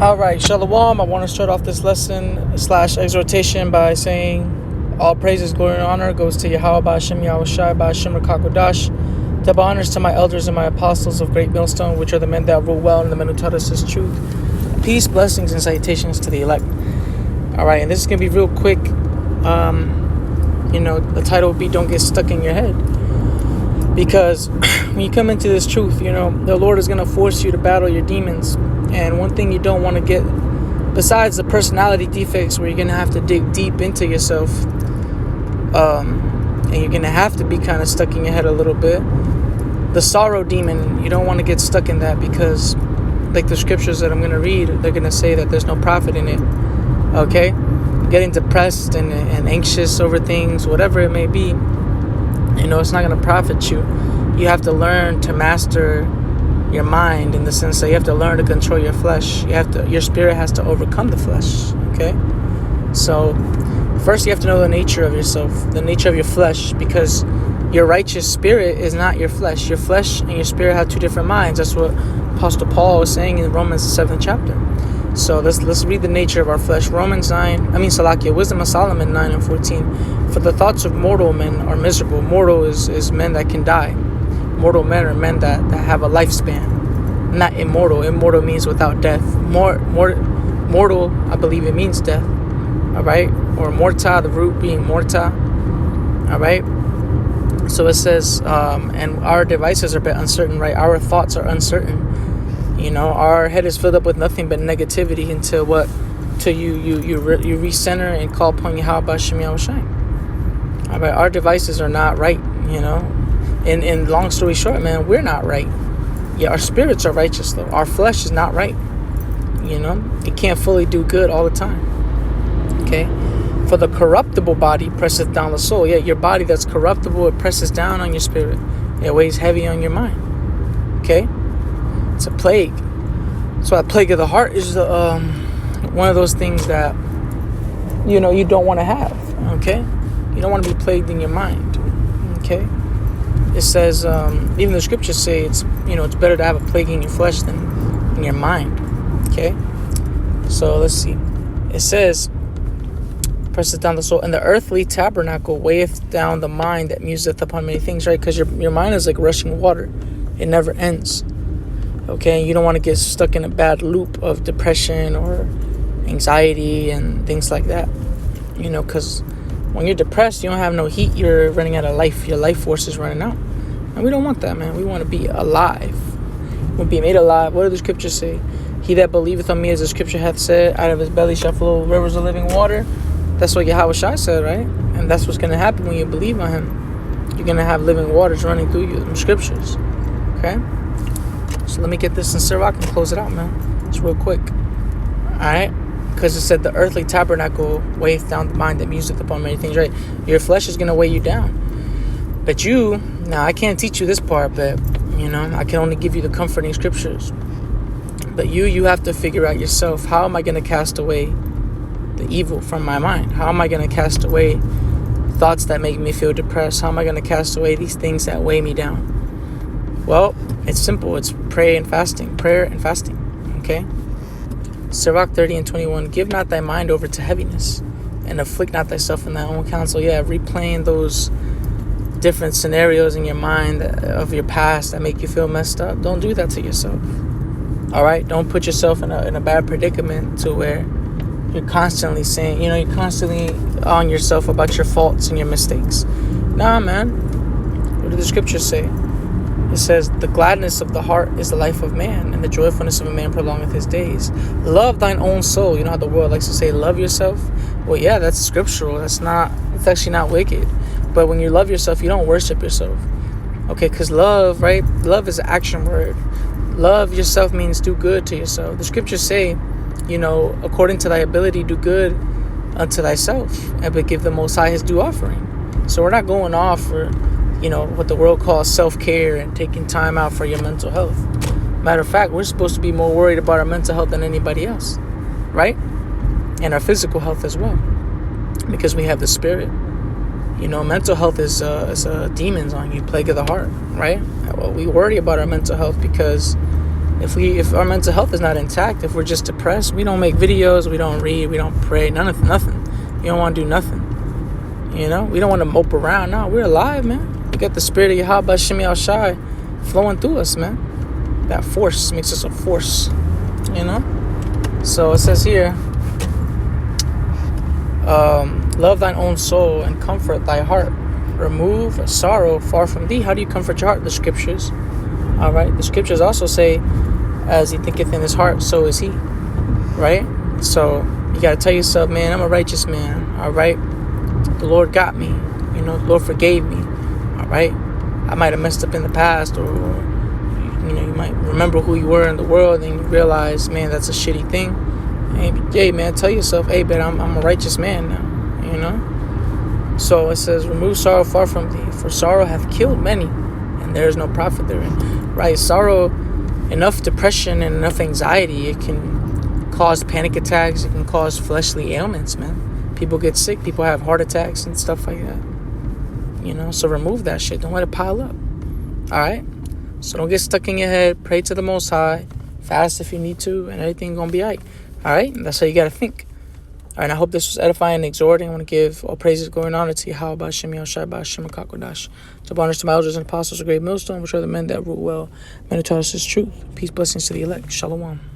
All right, Shalom. I want to start off this lesson / exhortation by saying all praises, glory, and honor goes to Yahweh Ba'Shem Yahushai Ba'Shem Rakakodash. Double honors to my elders and my apostles of Great Millstone, which are the men that rule well and the men who taught us His truth. Peace, blessings, and salutations to the elect. All right, and this is going to be real quick. The title will be Don't Get Stuck in Your Head. Because when you come into this truth, the Lord is going to force you to battle your demons. And one thing you don't want to get, besides the personality defects where you're going to have to dig deep into yourself, and you're going to have to be kind of stuck in your head a little bit, the sorrow demon, you don't want to get stuck in that because, like the scriptures that I'm going to read, they're going to say that there's no profit in it, okay? Getting depressed and anxious over things, whatever it may be, it's not going to profit you. You have to learn to master your mind, in the sense that you have to learn to control your flesh. Your spirit has to overcome the flesh, okay? So first you have to know the nature of yourself, the nature of your flesh, because your righteous spirit is not your flesh. Your flesh and your spirit have two different minds. That's what Apostle Paul was saying in Romans 7th chapter. So let's read the nature of our flesh. Wisdom of Solomon 9 and 14. For the thoughts of mortal men are miserable. Mortal is men that can die. Mortal men are men that have a lifespan, not immortal. Immortal means without death. Mortal, I believe it means death. All right, or morta, the root being morta. All right. So it says, and our devices are a bit uncertain, right? Our thoughts are uncertain. Our head is filled up with nothing but negativity until you recenter and call upon Yahweh Ba'Shem Yahushai. All right, our devices are not right. In long story short, man, we're not right. Yeah, our spirits are righteous though. Our flesh is not right. It can't fully do good all the time. Okay? For the corruptible body presseth down the soul. Yeah, your body that's corruptible, it presses down on your spirit. It weighs heavy on your mind. Okay? It's a plague. So a plague of the heart is one of those things that you don't want to have. Okay? You don't want to be plagued in your mind. Okay? It says, even the scriptures say it's better to have a plague in your flesh than in your mind. Okay? So let's see. It says, presses down the soul, and the earthly tabernacle weigheth down the mind that museth upon many things, right? Because your mind is like rushing water. It never ends. Okay? You don't want to get stuck in a bad loop of depression or anxiety and things like that. Because when you're depressed, you don't have no heat. You're running out of life. Your life force is running out. And we don't want that, man. We want to be alive. We'll be made alive. What do the scriptures say? He that believeth on me, as the scripture hath said, out of his belly shall flow rivers of living water. That's what Yahweh Shai said, right? And that's what's going to happen when you believe on him. You're going to have living waters running through you, them scriptures. Okay? So let me get this in Sirach and close it out, man. It's real quick. Alright? Because it said the earthly tabernacle weigheth down the mind that museth upon many things, right? Your flesh is going to weigh you down. But now I can't teach you this part, but, I can only give you the comforting scriptures. But you have to figure out yourself, how am I going to cast away the evil from my mind? How am I going to cast away thoughts that make me feel depressed? How am I going to cast away these things that weigh me down? Well, it's simple. It's prayer and fasting, okay? Sirach 30 and 21, give not thy mind over to heaviness, and afflict not thyself in thy own counsel. Yeah, replaying those different scenarios in your mind of your past that make you feel messed up. Don't do that to yourself. All right? Don't put yourself in a bad predicament to where you're constantly saying, you're constantly on yourself about your faults and your mistakes. Nah, man. What do the scriptures say? It says, the gladness of the heart is the life of man, and the joyfulness of a man prolongeth his days. Love thine own soul. You know how the world likes to say, love yourself? Well, yeah, that's scriptural. It's actually not wicked. But when you love yourself, you don't worship yourself. Okay, because love, right? Love is an action word. Love yourself means do good to yourself. The scriptures say, according to thy ability, do good unto thyself, and give the Most High his due offering. So we're not going off for what the world calls self-care and taking time out for your mental health. Matter of fact, we're supposed to be more worried about our mental health than anybody else, right? And our physical health as well, because we have the spirit. Mental health is demons on you, plague of the heart, right? Well, we worry about our mental health because If our mental health is not intact, if we're just depressed, we don't make videos, we don't read, we don't pray, nothing. You don't want to do nothing. You know, we don't want to mope around. No, we're alive, man. We got the spirit of Yahweh Shem Shai flowing through us, man. That force makes us a force. You know. So it says here, love thine own soul and comfort thy heart. Remove sorrow far from thee. How do you comfort your heart? The scriptures. All right. The scriptures also say, as he thinketh in his heart, so is he. Right. So you got to tell yourself, man, I'm a righteous man. All right. The Lord got me. You know, the Lord forgave me. All right. I might have messed up in the past, or you know, you might remember who you were in the world, and you realize, man, that's a shitty thing. And hey, man, tell yourself, hey, but I'm a righteous man now. You know. So it says, remove sorrow far from thee, for sorrow hath killed many, and there is no profit therein. Right? Sorrow, enough depression and enough anxiety, it can cause panic attacks. It can cause fleshly ailments, man. People get sick. People have heart attacks and stuff like that. You know, so remove that shit. Don't let it pile up. All right? So don't get stuck in your head. Pray to the Most High. Fast if you need to, and everything's going to be all right. All right? And that's how you got to think. All right, I hope this was edifying and exhorting. I want to give all praises, glory, and honor to Yahweh, Ba'ashem Yahushua, Ba'ashem HaKakodash. To honors to my elders and apostles of great millstone, which are the men that rule well. Men who taught us his truth. Peace, blessings to the elect. Shalom.